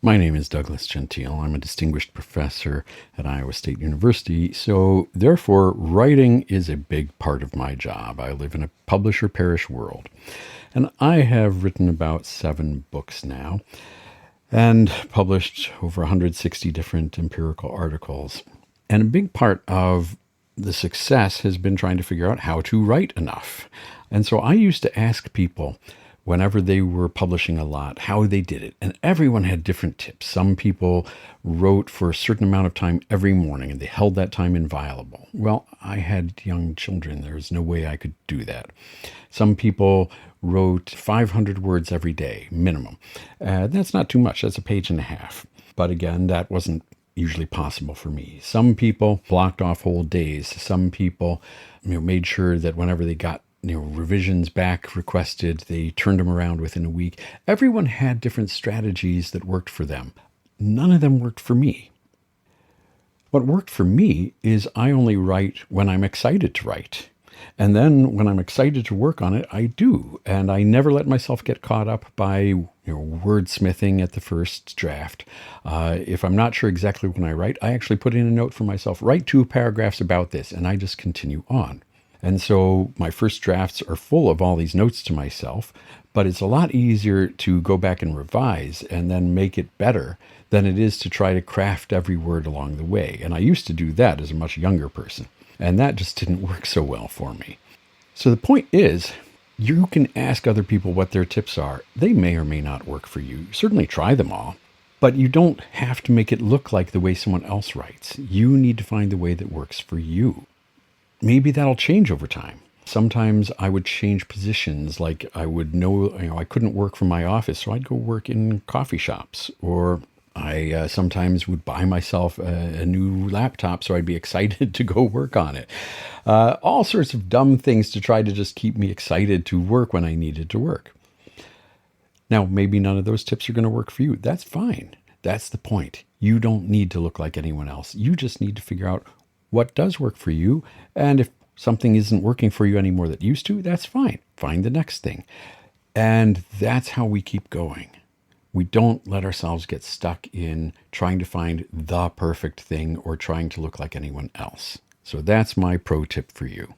My name is Douglas Gentile. I'm a distinguished professor at Iowa State University, so therefore writing is a big part of my job. I live in a publisher-perish world, and I have written about 7 books now and published over 160 different empirical articles. And a big part of the success has been trying to figure out how to write enough. And so I used to ask people, whenever they were publishing a lot, how they did it. And everyone had different tips. Some people wrote for a certain amount of time every morning and they held that time inviolable. Well, I had young children. There was no way I could do that. Some people wrote 500 words every day, minimum. That's not too much. That's a page and a half. But again, that wasn't usually possible for me. Some people blocked off whole days. Some people, made sure that whenever they got revisions back requested, they turned them around within a week. Everyone had different strategies that worked for them. None of them worked for me. What worked for me is I only write when I'm excited to write. And then when I'm excited to work on it, I do. And I never let myself get caught up by wordsmithing at the first draft. If I'm not sure exactly when I write, I actually put in a note for myself, write 2 paragraphs about this, and I just continue on. And so my first drafts are full of all these notes to myself, but it's a lot easier to go back and revise and then make it better than it is to try to craft every word along the way. And I used to do that as a much younger person, and that just didn't work so well for me. So the point is, you can ask other people what their tips are. They may or may not work for you. Certainly try them all, but you don't have to make it look like the way someone else writes. You need to find the way that works for you. Maybe that'll change over time. Sometimes I would change positions, like I would know, I couldn't work from my office, so I'd go work in coffee shops. Or I sometimes would buy myself a new laptop so I'd be excited to go work on it. All sorts of dumb things to try to just keep me excited to work when I needed to work. Now, maybe none of those tips are going to work for you. That's fine. That's the point. You don't need to look like anyone else. You just need to figure out what does work for you. And if something isn't working for you anymore that used to, that's fine. Find the next thing. And that's how we keep going. We don't let ourselves get stuck in trying to find the perfect thing or trying to look like anyone else. So that's my pro tip for you.